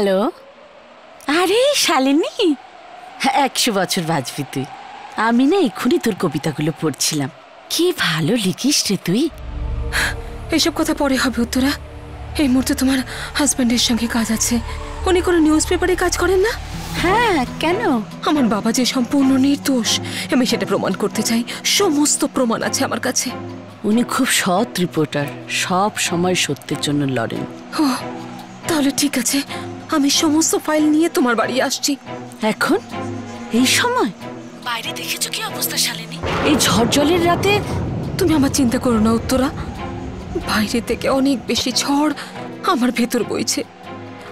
Hello. আরে শালিনী, 100 বছর বাঁচবি তুই। আমি না এক্ষুনি তোর কবিতাগুলো পড়ছিলাম। কি ভালো লিখিস রে তুই। এসব কথা পরে হবে উত্তরা। এই মুহূর্তে তোমার হাজবেন্ডের সঙ্গে কাজ আছে। উনি কোনো নিউজ পেপারে কাজ করেন না? হ্যাঁ, কেন? আমার বাবা যে সম্পূর্ণ নির্দোষ, আমি সেটা প্রমাণ করতে চাই। সমস্ত প্রমাণ আছে আমার কাছে। উনি খুব সৎ রিপোর্টার, সব সময় সত্যের জন্য লড়েন। ও, তাহলে ঠিক আছে, আমি সমস্ত ফাইল নিয়ে তোমার বাড়ি আসছি। এখন এই সময়? বাইরে দেখেছো কি অবস্থা শালিনী? এই ঝড় জলের রাতে? তুমি আমার চিন্তা করো না উত্তরা, বাইরে থেকে অনেক বেশি ঝড় আমার ভেতর বইছে।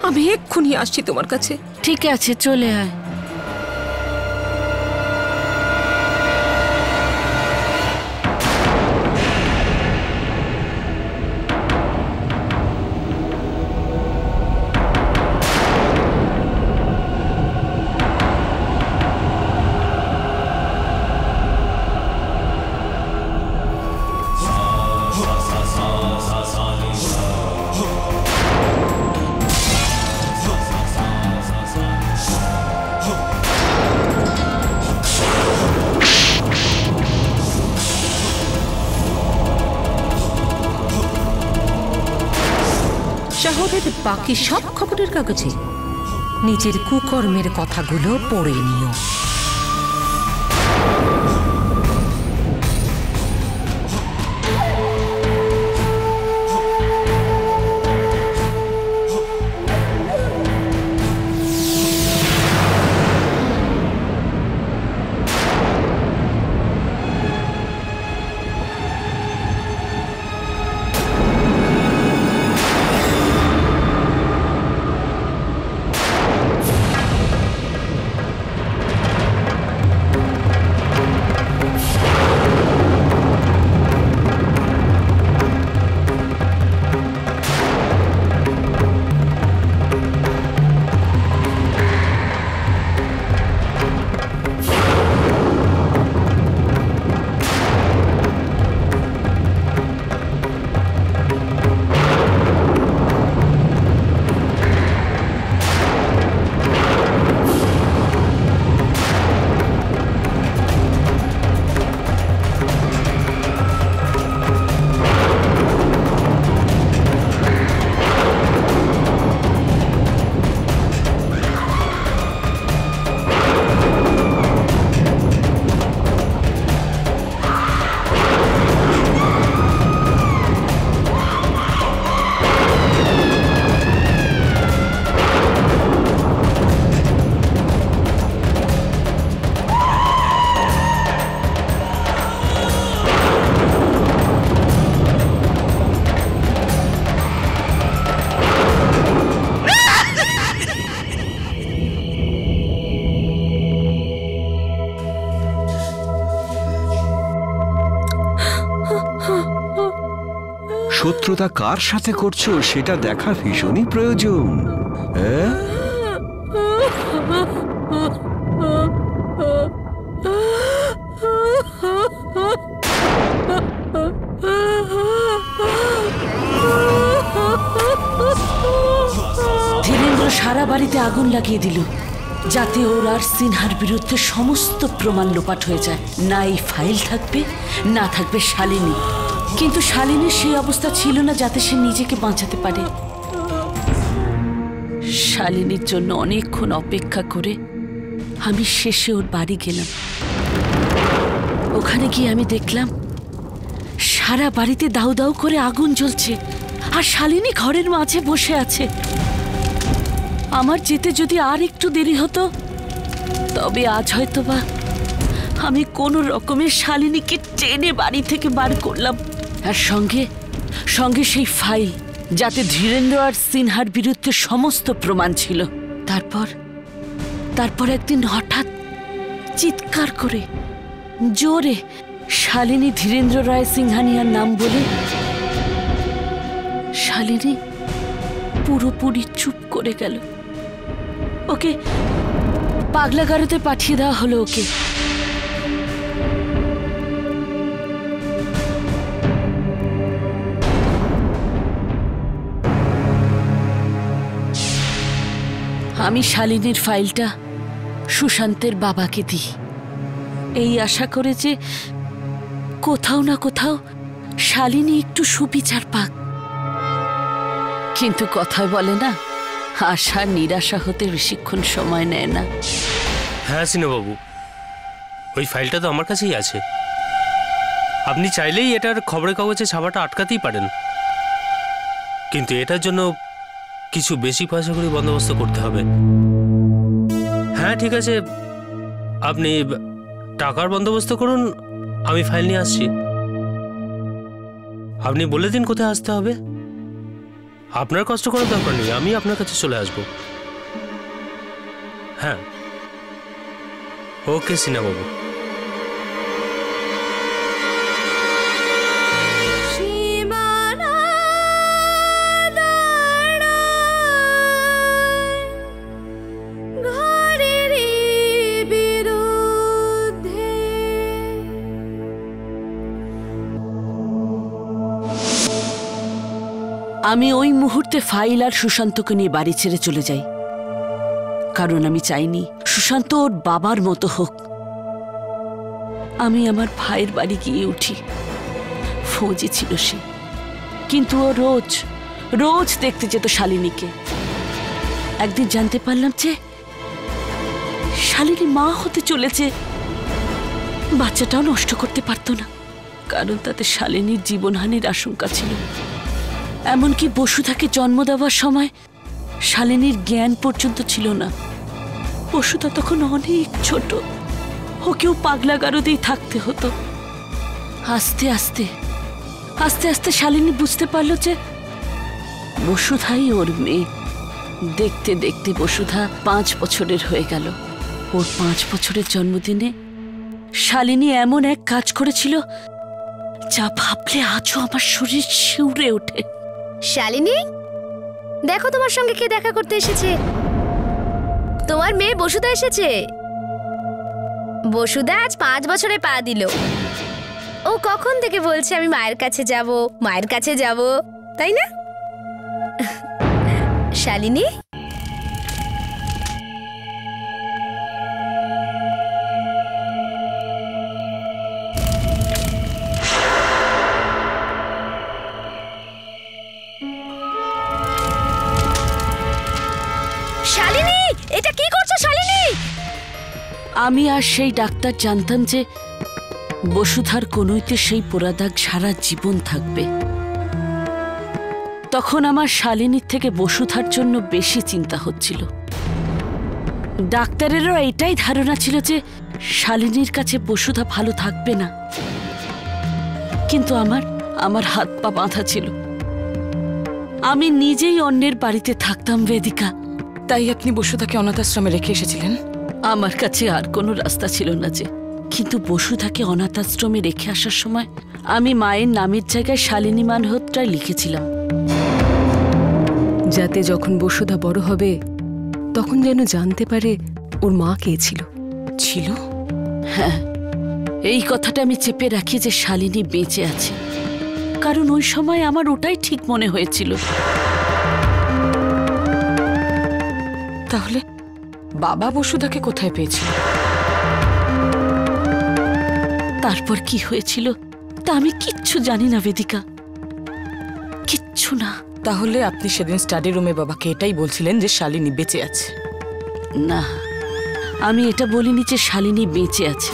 আমি এক্ষুনি আসছি তোমার কাছে। ঠিক আছে, চলে আয়। শহরের বাকি সব খবরের কাগজে নিজের কুকর্মের কথাগুলো পড়ে নিও। শত্রুতা কার সাথে করছো সেটা দেখা ভীষণই প্রয়োজন। ধীরেন্দ্র সারা বাড়িতে আগুন লাগিয়ে দিল, যাতে ওর আর সিনহার বিরুদ্ধে সমস্ত প্রমাণ লোপাট হয়ে যায়। না এই ফাইল থাকবে, না থাকবে শালিনী। কিন্তু শালিনীর সেই অবস্থা ছিল না যাতে সে নিজেকে বাঁচাতে পারে। শালিনীর জন্য অনেকক্ষণ অপেক্ষা করে আমি শেষে ওর বাড়ি গেলাম। ওখানে গিয়ে আমি দেখলাম সারা বাড়িতে দাউ দাউ করে আগুন জ্বলছে, আর শালিনী ঘরের মাঝে বসে আছে। আমার যেতে যদি আর একটু দেরি হতো, তবে আজ হয়তোবা আমি কোনো রকমের শালিনীকে টেনে বাড়ি থেকে বার করলাম, আর সঙ্গে সঙ্গে সেই ফাইল, যাতে ধীরেন্দ্র আর সিনহার বিরুদ্ধে সমস্ত প্রমাণ ছিল। তারপর একদিন হঠাৎ চিৎকার করে জোরে শালিনী ধীরেন্দ্র রায় সিংহানিয়ার নাম বলে শালিনী পুরোপুরি চুপ করে গেল। ওকে পাগলাগারোতে পাঠিয়ে দেওয়া হলো ওকে। আমি শালিনীর ফাইলটা সুশান্তের বাবাকে দিই, এই আশা করে যে কোথাও না কোথাও শালিনী একটু সুবিচার পাক। কিন্তু কথায় বলে না, আশা নিরাশা হতে বেশিক্ষণ সময় নেয় না। হ্যাঁ সিনবাবু, ওই ফাইলটা তো আমার কাছেই আছে। আপনি চাইলেই এটার খবরের কাগজে ছাপাটা আটকাতেই পারেন, কিন্তু এটার জন্য কিছু বেশি পয়সা করে বন্দোবস্ত করতে হবে। হ্যাঁ ঠিক আছে, আপনি টাকার বন্দোবস্ত করুন, আমি ফাইল নিয়ে আসছি। আপনি বলে দিন কোথায় আসতে হবে। আপনার কষ্ট করার দরকার নেই, আমি আপনার কাছে চলে আসব। হ্যাঁ ওকে সিনবাবু। আমি ওই মুহূর্তে ফাইল আর সুশান্তকে নিয়ে বাড়ি ছেড়ে চলে যাই, কারণ আমি চাইনি সুশান্ত ওর বাবার মতো হোক। আমি আমার ভাইয়ের বাড়ি গিয়ে উঠি। ফৌজি ছিল সে, কিন্তু ও রোজ রোজ দেখতে যেত শালিনীকে। একদিন জানতে পারলাম যে শালিনী মা হতে চলেছে। বাচ্চাটাও নষ্ট করতে পারতো না, কারণ তাতে শালিনীর জীবনহানির আশঙ্কা ছিল। এমনকি বসুধাকে জন্ম দেওয়ার সময় শালিনীর জ্ঞান পর্যন্ত ছিল না। বসুধা তখন অনেক ছোট, ওকেও পাগলা গারদেই থাকতে হতো। আস্তে আস্তে আস্তে আস্তে শালিনী বুঝতে পারল যে বসুধাই ওর মেয়ে। দেখতে দেখতে বসুধা 5 বছরের হয়ে গেল। ওর 5 বছরের জন্মদিনে শালিনী এমন এক কাজ করেছিল যা ভাবলে আজও আমার শরীর শিউরে ওঠে। শালিনী, দেখো তোমার সঙ্গে কে দেখা করতে এসেছে। তোমার মেয়ে বসুধা এসেছে। বসুধা আজ 5 বছরে পা দিল। ও কখন থেকে বলছে আমি মায়ের কাছে যাব, মায়ের কাছে যাব, তাই না শালিনী? শালিনী, এটা কি করছো শালিনী? আমি আর সেই ডাক্তার জানতাম যে বসুধার কোনোইতে সেই পোড়া দাগ সারা জীবন থাকবে। তখন আমার শালিনীর থেকে বসুধার জন্য বেশি চিন্তা হচ্ছিল। ডাক্তারেরও এটাই ধারণা ছিল যে শালিনীর কাছে বসুধা ভালো থাকবে না, কিন্তু আমার হাত পা বাঁধা ছিল। আমি নিজেই অন্যের বাড়িতে থাকতাম বেদিকা। তাই আপনি বসুধাকে অনাথ আশ্রমে রেখে এসেছিলেন? আমার কাছে আর কোনো রাস্তা ছিল না যে, কিন্তু বসুধাকে অনাথ আশ্রমে রেখে আসার সময় আমি মায়ের নামের জায়গায় শালিনী মালহোত্রায় লিখেছিলাম, যাতে যখন বসুধা বড় হবে তখন যেন জানতে পারে ওর মা কে ছিল। ছিল? হ্যাঁ, এই কথাটা আমি চেপে রাখি যে শালিনী বেঁচে আছে, কারণ ওই সময় আমার ওটাই ঠিক মনে হয়েছিল। তাহলে বাবা বসুধাকে কোথায় পেয়েছিল? তারপর কি হয়েছিল তা আমি কিচ্ছু জানি না বেদিকা, কিচ্ছু না। তাহলে আপনি সেদিন স্টাডি রুমে বাবাকে এটাই বলছিলেন যে শালিনী বেঁচে আছে? না, আমি এটা বলিনি যে শালিনী বেঁচে আছে।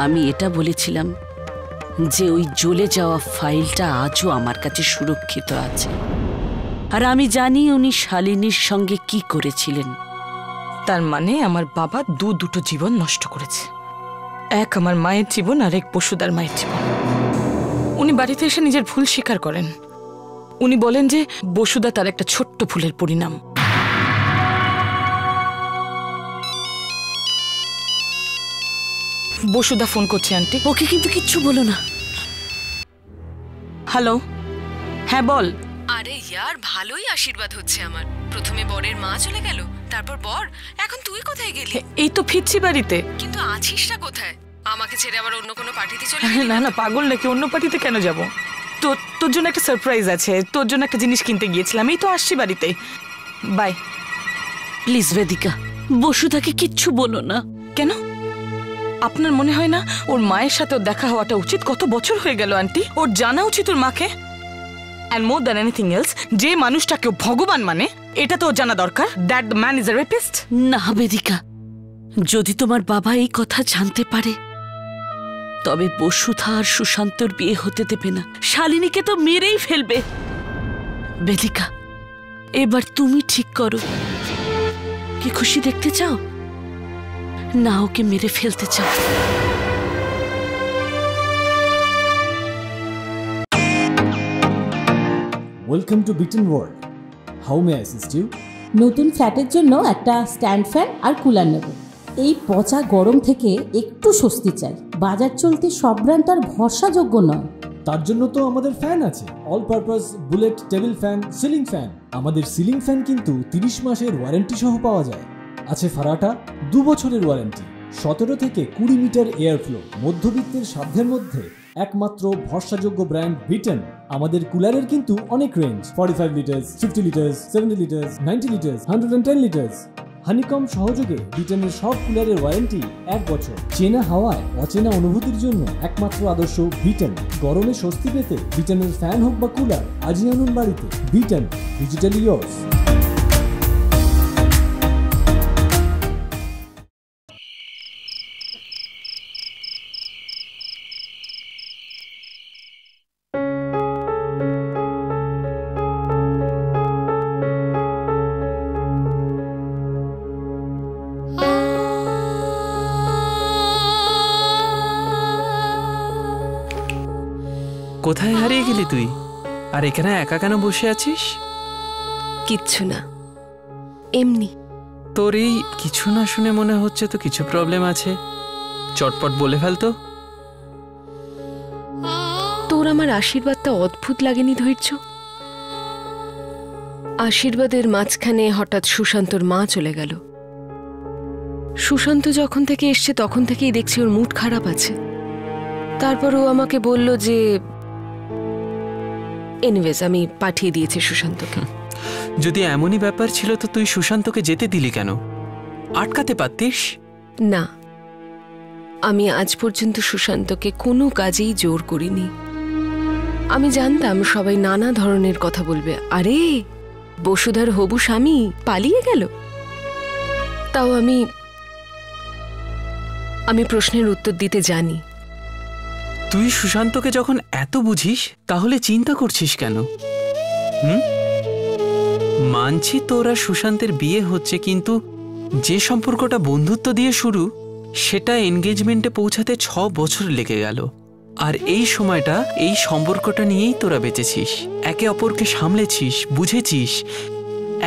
আমি এটা বলেছিলাম যে ওই জ্বলে যাওয়া ফাইলটা আজও আমার কাছে সুরক্ষিত আছে, আর আমি জানি উনি শালিনীর সঙ্গে কি করেছিলেন। তার মানে আমার বাবা দুটো জীবন নষ্ট করেছে, এক আমার মায়ের জীবন আর এক বসুধার মায়ের জীবন। উনি বাড়িতে এসে নিজের ভুল স্বীকার করেন। উনি বলেন যে বসুধা তার একটা ছোট্ট ভুলের পরিণাম। বসুধা ফোন করছে আন্টি। ওকে কিন্তু কিচ্ছু বলো না। হ্যালো, হ্যাঁ বল। আরে ইয়ার, ভালোই আশীর্বাদ হচ্ছে আমার। প্রথমে বরের মা চলে গেল, তারপর বর, এখন তুই কোথায় গেলি? এই তো ফিরছি বাড়িতে। কিন্তু আছিসটা কোথায়? আমাকে ছেড়ে আবার অন্য কোনো পার্টিতে চলে আরে গেলি? না না, পাগল নাকি? অন্য পার্টিতে কেন যাব? তোর জন্য একটা সারপ্রাইজ আছে, তোর জন্য একটা জিনিস কিনতে গিয়েছিলাম। এই তো আসছি বাড়িতে। বাই। প্লিজ বেদিকা, বসুধাকে কিচ্ছু বলো না। কেন? আপনার মনে হয় না ওর মায়ের সাথে ওর দেখা হওয়াটা উচিত? কত বছর হয়ে গেল আন্টি, ওর জানা উচিত ওর মাকে। And more than anything else, যে মানুষটাকে ও ভগবান মানে এটা তো ওর জানা দরকার, that the man is a rapist. না বেদিকা, যদি তোমার বাবা এই কথা জানতে পারে তবে বসুধা আর সুশান্তর বিয়ে হতে দেবে না। শালিনীকে তো মেরেই ফেলবে। বেদিকা, এবার তুমি ঠিক করো, কি খুশি দেখতে চাও না ওকে মেরে ফেলতে চাও? Welcome to bitten world. How may I assist you? নতুন ফ্ল্যাটের জন্য একটা স্ট্যান্ড ফ্যান আর কুলার নেব। এই পচা গরম থেকে একটু স্বস্তি চাই। বাজার চলতে সব ব্র্যান্ড আর ভরসাযোগ্য নয়। তার জন্য তো আমাদের ফ্যান আছে, all purpose bullet table fan, ceiling fan. আমাদের সিলিং ফ্যান কিন্তু 30 মাসের ওয়ারেন্টি সহ পাওয়া যায়। আছে ফারাটা 2 বছরের ওয়ারেন্টি, 17 থেকে 20 মিটার এয়ার ফ্লো, মধ্যবিত্তের সাধ্যের মধ্যে একমাত্র ভরসাযোগ্য ব্র্যান্ড বিটেন। আমাদের কুলারের কিন্তু অনেক range, 45 litres, 50 litres, 70 litres, 90 litres, 110 litres. Honeycomb সহযোগে বিটেনের সব কুলারের ওয়ারেন্টি 1 বছর। চেনা হাওয়ায় অচেনা অনুভূতির জন্য একমাত্র আদর্শ বিটেন। গরমে স্বস্তি পেতে বিটেনের ফ্যান হোক বা কুলার, আজই আনুন বাড়িতে। Beaten, digitally yours. কোথায় হারিয়ে গেলি তুই? আর এখানে একা কেন বসে আছিস? কিচ্ছু না, এমনি। তোর এই কিছু না শুনে মনে হচ্ছে তো কিছু প্রবলেম আছে। চটপট বলে ফেলতো। তোর আমার আশীর্বাদটা অদ্ভুত লাগেনি ধৈর্য? আশীর্বাদের মাঝখানে হঠাৎ সুশান্তর মা চলে গেল। সুশান্ত যখন থেকে এসছে তখন থেকেই দেখছি ওর মুড খারাপ আছে। তারপর ও আমাকে বলল যে এনিওয়েজ আমি পাঠিয়ে দিয়েছি সুশান্তকে। যদি এমনই ব্যাপার ছিল তো তুই সুশান্তকে যেতে দিলি কেন? আটকাতে পারতিস না, আমি আজ পর্যন্ত সুশান্তকে কোনো কাজেই জোর করিনি। আমি জানতাম সবাই নানা ধরনের কথা বলবে, আরে বসুধার হবু স্বামী পালিয়ে গেল। তাও আমি প্রশ্নের উত্তর দিতে জানি। তুই সুশান্তকে যখন এত বুঝিস তাহলে চিন্তা করছিস কেন? মানছি তোরা সুশান্তের বিয়ে হচ্ছে, কিন্তু যে সম্পর্কটা বন্ধুত্ব দিয়ে শুরু সেটা এনগেজমেন্টে পৌঁছাতে 6 বছর লেগে গেল। আর এই সময়টা এই সম্পর্কটা নিয়েই তোরা বেঁচেছিস, একে অপরকে সামলেছিস, বুঝেছিস,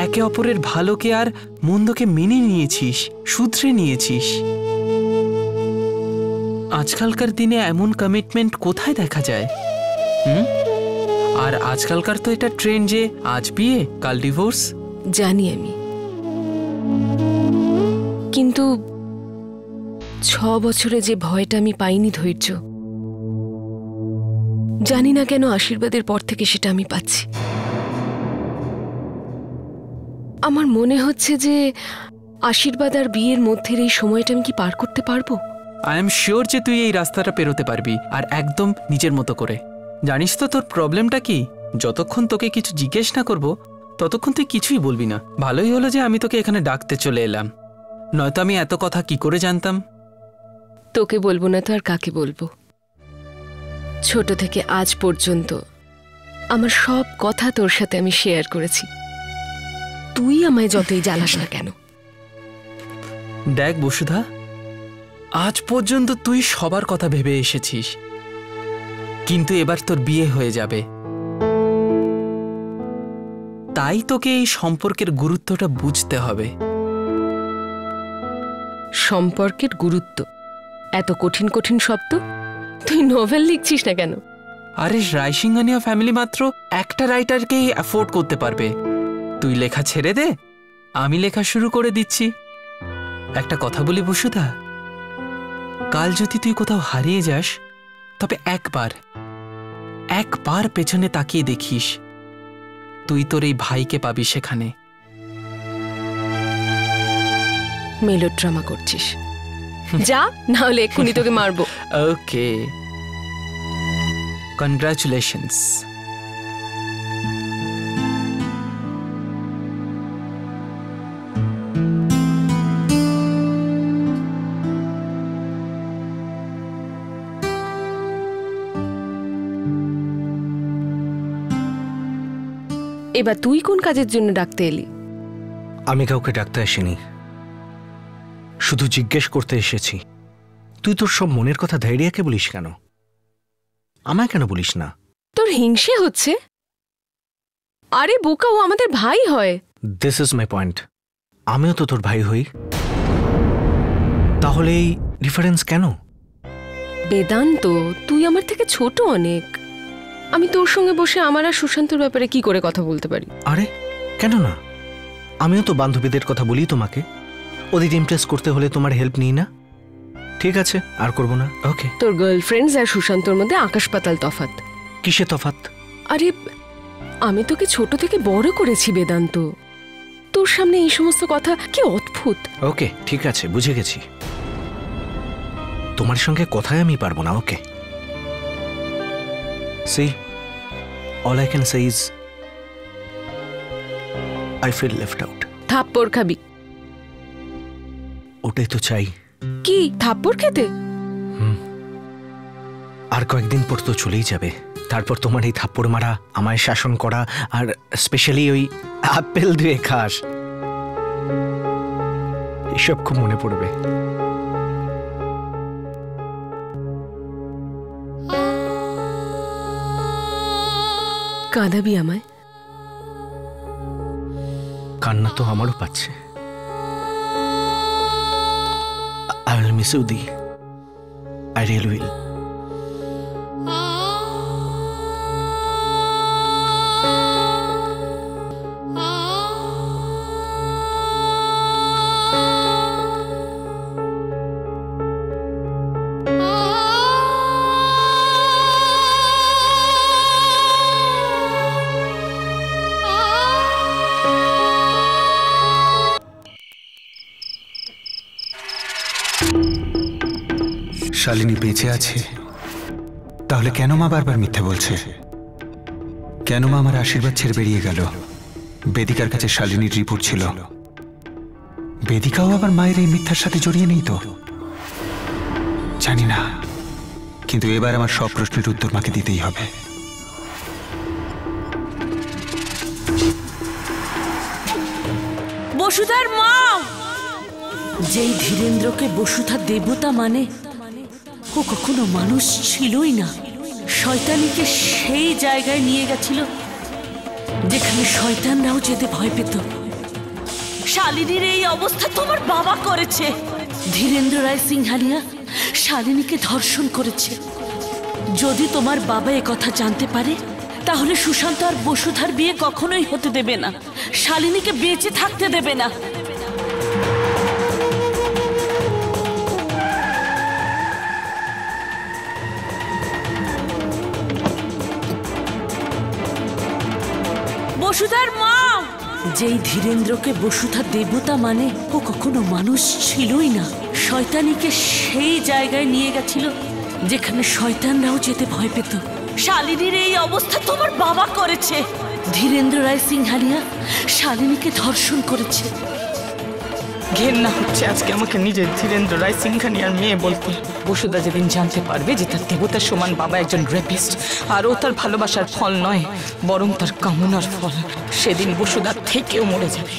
একে অপরের ভালোকে আর মন্দকে মেনে নিয়েছিস, শুধরে নিয়েছিস। আজকালকার দিনে এমন কমিটমেন্ট কোথায় দেখা যায়? আর আজকালকার তো এটা ট্রেন্ড যে আজ বিয়ে কাল ডিভোর্স। জানি আমি, কিন্তু 6 বছরে যে ভয়টা আমি পাইনি ধৈর্য, জানি না কেন আশীর্বাদের পর থেকে সেটা আমি পাচ্ছি। আমার মনে হচ্ছে যে আশীর্বাদ আর বিয়ের মধ্যের এই সময়টা আমি কি পার করতে পারবো। আই এম শিওর যে তুই এই রাস্তাটা পেরোতে পারবি, আর একদম নিজের মতো করে। জানিস তো তোর প্রবলেমটা কি? যতক্ষণ তোকে কিছু জিজ্ঞেস না করবো ততক্ষণ তুই কিছুই বলবি না। ভালোই হলো যে আমি তোকে এখানে ডাকতে চলে এলাম, নয়তো আমি এত কথা কি করে জানতাম। তোকে বলবো না তো আর কাকে বলবো? ছোট থেকে আজ পর্যন্ত আমার সব কথা তোর সাথে আমি শেয়ার করেছি, তুই আমায় যতই জ্বালাস না কেন। দেখ বসুধা, আজ পর্যন্ত তুই সবার কথা ভেবে এসেছিস, কিন্তু এবার তোর বিয়ে হয়ে যাবে, তাই তোকে এই সম্পর্কের গুরুত্বটা বুঝতে হবে। সম্পর্কের গুরুত্ব? এত কঠিন কঠিন শব্দ? তুই নোভেল লিখছিস না কেন? আরে রাইসিংহানিয়া ফ্যামিলি মাত্র একটা রাইটারকেই অ্যাফোর্ড করতে পারবে। তুই লেখা ছেড়ে দে, আমি লেখা শুরু করে দিচ্ছি। একটা কথা বলি বসুধা, কাল যদি তুই কোথাও হারিয়ে যাস তবে একবার পেছনে তাকিয়ে দেখিস, তুই তোর এই ভাইকে পাবি সেখানে। মেলোড্রামা করছিস। যা, না হলে এক্ষুনি তোকে মারবো। ওকে, কনগ্রাচুলেশনস। এবার তুই কোন কাজের জন্য ডাকতে এলি? আমি কাউকে ডাকতে আসিনি, শুধু জিজ্ঞেস করতে এসেছি। তুই তোর সব মনের কথা ধৈর্যকে বলিস কেন? আমায় কেন বলিস না? তোর হিংসে হচ্ছে? আরে বোকা, ও আমাদের ভাই হয়। This is my point. আমিও তো তোর ভাই হই, তাহলে এই ডিফারেন্স কেন? বেদান্ত, তুই আমার থেকে ছোট অনেক। আমি তোর সঙ্গে বসে আমার আর সুশান্তর ব্যাপারে কি করে কথা বলতে পারি? আরে কেন না, আমিও তো বান্ধবীদের কথা বলি তোমাকে। ওদের ইমপ্রেস করতে হলে তোমার হেল্প নিই না? ঠিক আছে, আর করব না। ওকে। তোর গার্লফ্রেন্ডস আর সুশান্তর মধ্যে আকাশ পাতাল তফাৎ। কিসে তফাৎ? আরে আমি তোকে ছোট থেকে বড় করেছি বেদান্ত, তোর সামনে এই সমস্ত কথা কি অদ্ভুত। ওকে ঠিক আছে, বুঝে গেছি। তোমার সঙ্গে কথায় আমি পারবো না। ওকে, See, all I can say is I feel left out. থাপ্পড় খাবি? ওটাই তো চাই। কি থাপ্পড় খেতে? আর কয়েকদিন পর তো চলেই যাবে, তারপর তোমার এই থাপ্পড় মারা, আমায় শাসন করা, আর স্পেশালি ওই আপেল ধুয়ে খাস, এসব খুব মনে পড়বে। কাঁদাবি আমায়? কান্না তো আমারও পাচ্ছে। I will miss you, Di. I really will. Shalini বেঁচে আছে, তাহলে কেন মা বারবার মিথ্যে বলছে? কেন মা আমার আশীর্বাদ ছেড়ে বেরিয়ে গেল? বেদিকার কাছে শালিনীর রিপোর্ট ছিল, বেদিকাও আবার মায়ের এই মিথ্যার সাথে জড়িয়ে নেই তো? জানি না, কিন্তু এবার আমার সব প্রশ্নের উত্তর মাকে দিতেই হবে। বসুধার মা! যেই ধীরেন্দ্রকে বসুধা দেবতা মানে, ও কখনো মানুষ ছিলই না। শয়তানিকে সেই জায়গায় নিয়ে গেছিল যেখানে শয়তানরাও যেতে ভয় পেত। শালিনীর এই অবস্থা তোমার বাবা করেছে। ধীরেন্দ্র রায় সিংহানিয়া শালিনীকে ধর্ষণ করেছে। যদি তোমার বাবা এ কথা জানতে পারে, তাহলে সুশান্ত আর বসুধার বিয়ে কখনোই হতে দেবে না, শালিনীকে বেঁচে থাকতে দেবে না। বসুধার মা! যেই ধীরেন্দ্রকে বসুধা দেবতা মানে, ও কখনো মানুষ ছিলই না। শয়তানিকে সেই জায়গায় নিয়ে গেছিল যেখানে শয়তানরাও যেতে ভয় পেত। শালিনীর এই অবস্থা তোমার বাবা করেছে। ধীরেন্দ্র রায় সিংহানিয়া শালিনীকে ধর্ষণ করেছে। ঘেন্না হচ্ছে আজকে আমাকে নিজের ধীরেন্দ্র রায় সিংহানিয়ার মেয়ে বলতে। বসুধা যেদিন জানতে পারবে যে তার দেবতার সমান বাবা একজন রেপিস্ট, আর ও তার ভালোবাসার ফল নয় বরং তার কামনার ফল, সেদিন বসুধা থেকেও মরে যাবে।